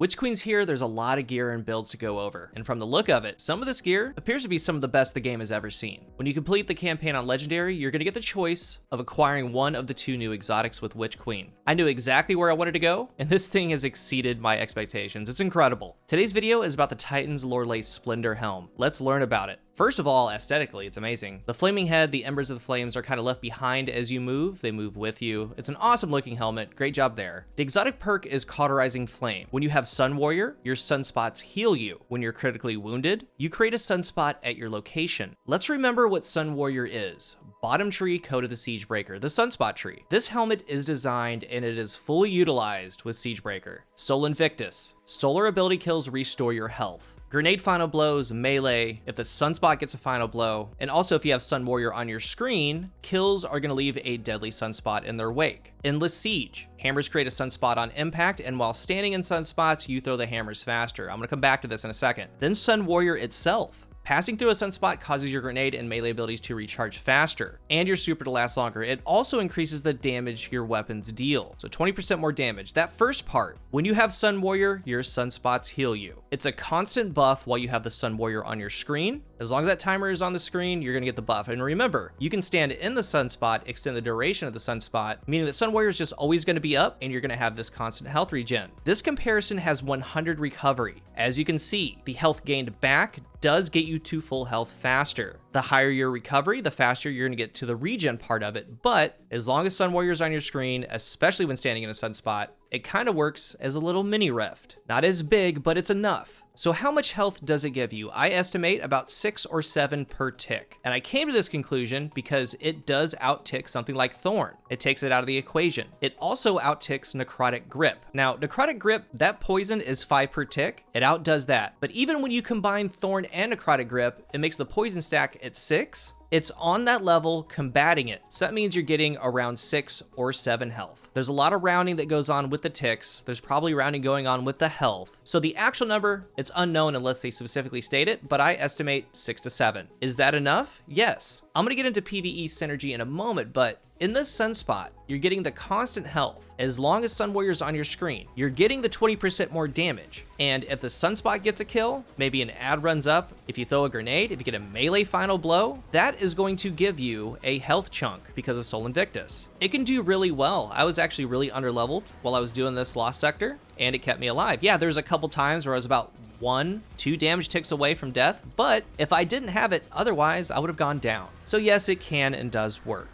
Witch Queen's here, there's a lot of gear and builds to go over, and from the look of it, some of this gear appears to be some of the best the game has ever seen. When you complete the campaign on Legendary, you're going to get the choice of acquiring one of the 2 new exotics with Witch Queen. I knew exactly where I wanted to go, and this thing has exceeded my expectations. It's incredible. Today's video is about the Titan's Loreley Splendor Helm. Let's learn about it. First of all, aesthetically, it's amazing. The flaming head, the embers of the flames are kind of left behind as you move. They move with you. It's an awesome looking helmet. Great job there. The exotic perk is Cauterizing Flame. When you have Sun Warrior, your sunspots heal you. When you're critically wounded, you create a sunspot at your location. Let's remember what Sun Warrior is. Bottom tree Code of the Siegebreaker, the Sunspot tree. This helmet is designed and it is fully utilized with Siegebreaker. Sol Invictus. Solar ability kills restore your health. Grenade final blows, melee, if the sunspot gets a final blow, and also if you have Sun Warrior on your screen, kills are going to leave a deadly sunspot in their wake. Endless Siege. Hammers create a sunspot on impact, and while standing in sunspots, you throw the hammers faster. I'm going to come back to this in a second. Then Sun Warrior itself. Passing through a sunspot causes your grenade and melee abilities to recharge faster, and your super to last longer. It also increases the damage your weapons deal, so 20% more damage. That first part, when you have Sun Warrior, your sunspots heal you. It's a constant buff while you have the Sun Warrior on your screen. As long as that timer is on the screen, you're gonna get the buff. And remember, you can stand in the sunspot, extend the duration of the sunspot, meaning that Sun Warrior is just always gonna be up, and you're gonna have this constant health regen. This comparison has 100 recovery. As you can see, the health gained back does get you to full health faster. The higher your recovery, the faster you're gonna get to the regen part of it, but as long as Sun Warrior's on your screen, especially when standing in a sunspot, it kind of works as a little mini rift. Not as big, but it's enough. So how much health does it give you? I estimate about 6 or 7 per tick. And I came to this conclusion because it does out-tick something like Thorn. It takes it out of the equation. It also out-ticks Necrotic Grip. Now, Necrotic Grip, that poison is 5 per tick. It outdoes that. But even when you combine Thorn and Necrotic Grip, it makes the poison stack at 6. It's on that level combating it. So that means you're getting around 6 or 7 health. There's a lot of rounding that goes on with the ticks. There's probably rounding going on with the health. So the actual number, it's unknown unless they specifically state it, but I estimate 6 to 7. Is that enough? Yes. I'm gonna get into PvE synergy in a moment, but in this sunspot, you're getting the constant health. As long as Sun Warrior's on your screen, you're getting the 20% more damage. And if the sunspot gets a kill, maybe an ad runs up, if you throw a grenade, if you get a melee final blow, that is going to give you a health chunk because of Sol Invictus. It can do really well. I was actually really underleveled while I was doing this Lost Sector, and it kept me alive. Yeah, there's a couple times where I was about 1-2 damage ticks away from death, but if I didn't have it, otherwise I would have gone down. So yes, it can and does work.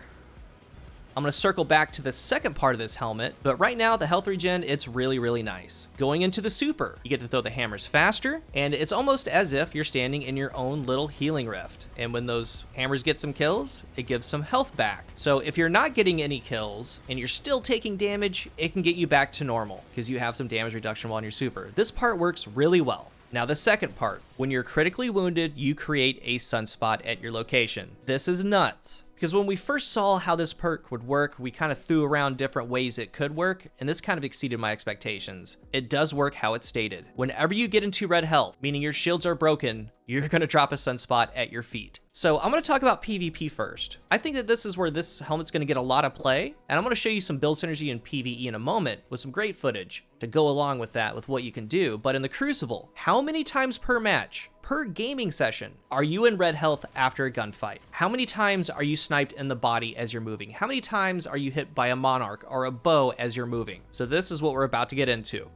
I'm going to circle back to the second part of this helmet, but right now the health regen, it's really, really nice. Going into the super, you get to throw the hammers faster, and it's almost as if you're standing in your own little healing rift. And when those hammers get some kills, it gives some health back. So if you're not getting any kills and you're still taking damage, it can get you back to normal because you have some damage reduction while on your super. This part works really well. Now the second part, when you're critically wounded, you create a sunspot at your location. This is nuts. Because when we first saw how this perk would work, we kind of threw around different ways it could work, and this kind of exceeded my expectations. It does work how it's stated. Whenever you get into red health, meaning your shields are broken, you're going to drop a sunspot at your feet. So I'm going to talk about PvP first. I think that this is where this helmet's going to get a lot of play, and I'm going to show you some build synergy in PvE in a moment with some great footage to go along with that, with what you can do. But in the Crucible, how many times per match, per gaming session, are you in red health after a gunfight? How many times are you sniped in the body as you're moving? How many times are you hit by a monarch or a bow as you're moving? So this is what we're about to get into.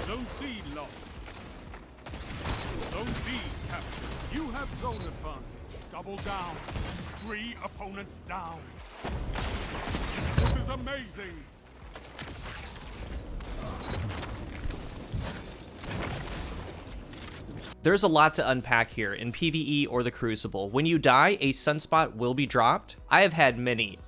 Zone C lost. Zone B captured. You have zone advantage. Double down. 3 opponents down. This is amazing. There's a lot to unpack here in PvE or the Crucible. When you die, a sunspot will be dropped. I have had many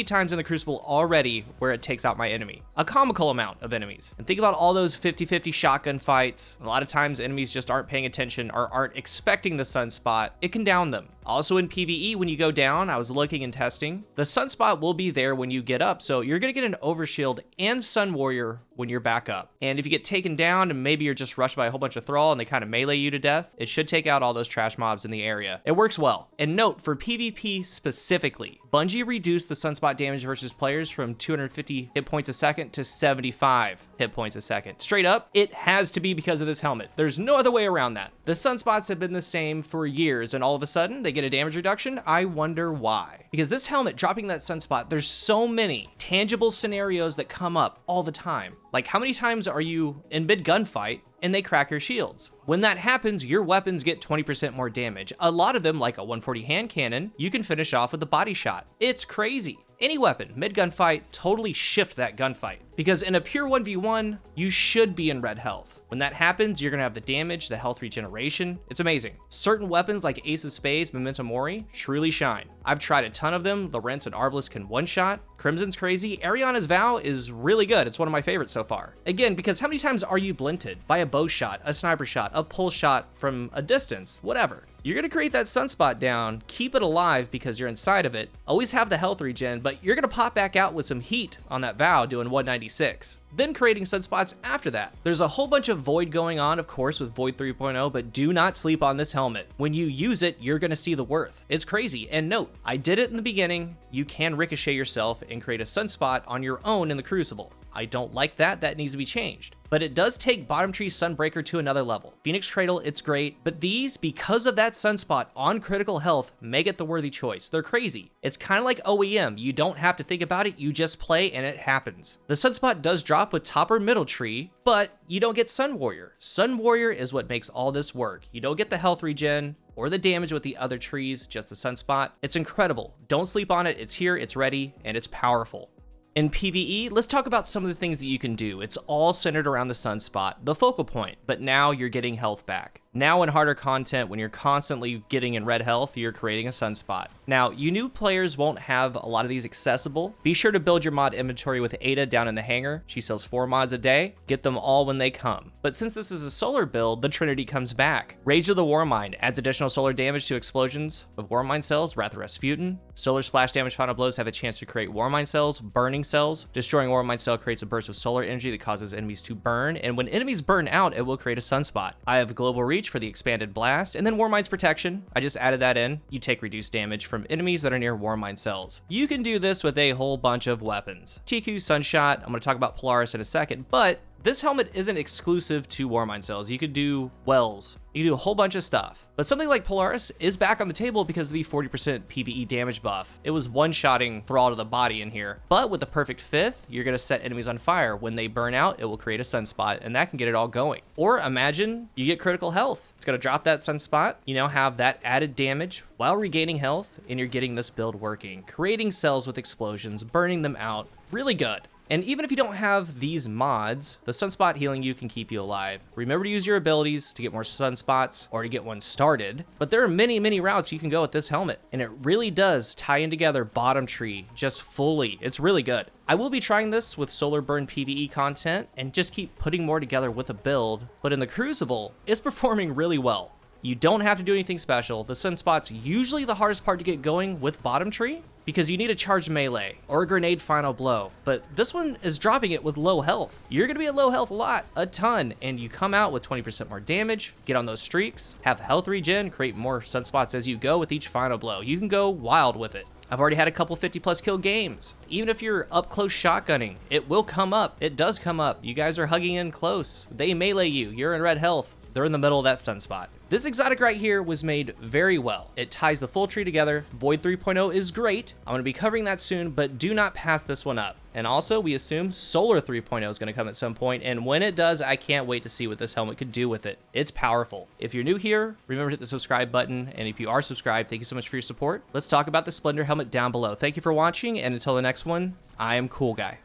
times in the Crucible already where it takes out my enemy. A comical amount of enemies. And think about all those 50-50 shotgun fights. A lot of times enemies just aren't paying attention or aren't expecting the sunspot. It can down them. Also in PvE, when you go down, I was looking and testing, the sunspot will be there when you get up, so you're gonna get an overshield and Sun Warrior when you're back up. And if you get taken down and maybe you're just rushed by a whole bunch of thrall and they kind of melee you to death, it should take out all those trash mobs in the area. It works well. And note, for PvP specifically, Bungie reduced the sunspot damage versus players from 250 hit points a second to 75 hit points a second. Straight up, it has to be because of this helmet. There's no other way around that. The sunspots have been the same for years, and all of a sudden they get a damage reduction. I wonder why. Because this helmet dropping that sunspot, there's so many tangible scenarios that come up all the time. Like, how many times are you in mid gunfight and they crack your shields? When that happens, your weapons get 20% more damage. A lot of them, like a 140 hand cannon, you can finish off with a body shot. It's crazy. Any weapon, mid gunfight, totally shift that gunfight. Because in a pure 1v1, you should be in red health. When that happens, you're gonna have the damage, the health regeneration. It's amazing. Certain weapons like Ace of Spades, Memento Mori, truly shine. I've tried a ton of them. Lorentz and Arbalest can one-shot. Crimson's crazy. Ariana's Vow is really good. It's one of my favorites so far. Again, because how many times are you blinted by a bow shot, a sniper shot, a pulse shot from a distance, whatever? You're gonna create that sunspot down, keep it alive because you're inside of it, always have the health regen, but you're gonna pop back out with some heat on that Vow doing 196. Then creating sunspots after that. There's a whole bunch of Void going on, of course, with Void 3.0, but do not sleep on this helmet. When you use it, you're gonna see the worth. It's crazy. And note, I did it in the beginning. You can ricochet yourself and create a sunspot on your own in the Crucible. I don't like that. That needs to be changed. But it does take Bottom Tree Sunbreaker to another level. Phoenix Cradle, it's great, but these, because of that sunspot on critical health, make it the worthy choice. They're crazy. It's kind of like OEM. You don't have to think about it, you just play and it happens. The sunspot does drop with top or middle tree, but you don't get Sun Warrior. Sun Warrior is what makes all this work. You don't get the health regen or the damage with the other trees, just the sunspot. It's incredible. Don't sleep on it. It's here, it's ready, and it's powerful. In PvE, let's talk about some of the things that you can do. It's all centered around the sunspot, the focal point, but now you're getting health back. Now in harder content, when you're constantly getting in red health, you're creating a sunspot. Now, you new players won't have a lot of these accessible. Be sure to build your mod inventory with Ada down in the hangar. She sells 4 mods a day. Get them all when they come. But since this is a solar build, the Trinity comes back. Rage of the Warmind adds additional solar damage to explosions of Warmind cells, Wrath of Rasputin. Solar splash damage final blows have a chance to create Warmind cells, burning cells. Destroying Warmind cell creates a burst of solar energy that causes enemies to burn, and when enemies burn out, it will create a sunspot. I have global reach for the expanded blast, and then Warmind's protection. I just added that in. You take reduced damage from enemies that are near Warmind cells. You can do this with a whole bunch of weapons. TQ, Sunshot, I'm going to talk about Polaris in a second, but this helmet isn't exclusive to Warmind cells. You could do wells. You can do a whole bunch of stuff. But something like Polaris is back on the table because of the 40% PvE damage buff. It was one-shotting Thrall to the body in here. But with the perfect fifth, you're going to set enemies on fire. When they burn out, it will create a sunspot, and that can get it all going. Or imagine you get critical health. It's going to drop that sunspot. You now have that added damage while regaining health, and you're getting this build working. Creating cells with explosions, burning them out. Really good. And even if you don't have these mods, the sunspot healing you can keep you alive. Remember to use your abilities to get more sunspots or to get one started. But there are many routes you can go with this helmet, and it really does tie in together Bottom Tree just fully. It's really good. I will be trying this with Solar Burn PvE content and just keep putting more together with a build, but in the Crucible, it's performing really well. You don't have to do anything special. The sunspot's usually the hardest part to get going with Bottom Tree because you need a charged melee or a grenade final blow, but this one is dropping it with low health. You're gonna be at low health a ton, and you come out with 20% more damage, get on those streaks, have health regen, create more sunspots as you go with each final blow. You can go wild with it. I've already had a couple 50+ kill games. Even if you're up close shotgunning, it will come up. It does come up. You guys are hugging in close. They melee you. You're in red health. They're in the middle of that sunspot. This exotic right here was made very well. It ties the full tree together. Void 3.0 is great. I'm going to be covering that soon, but do not pass this one up. And also, we assume Solar 3.0 is going to come at some point, and when it does, I can't wait to see what this helmet could do with it. It's powerful. If you're new here, remember to hit the subscribe button, and if you are subscribed, thank you so much for your support. Let's talk about the Splendor helmet down below. Thank you for watching, and until the next one, I am CoolGuy.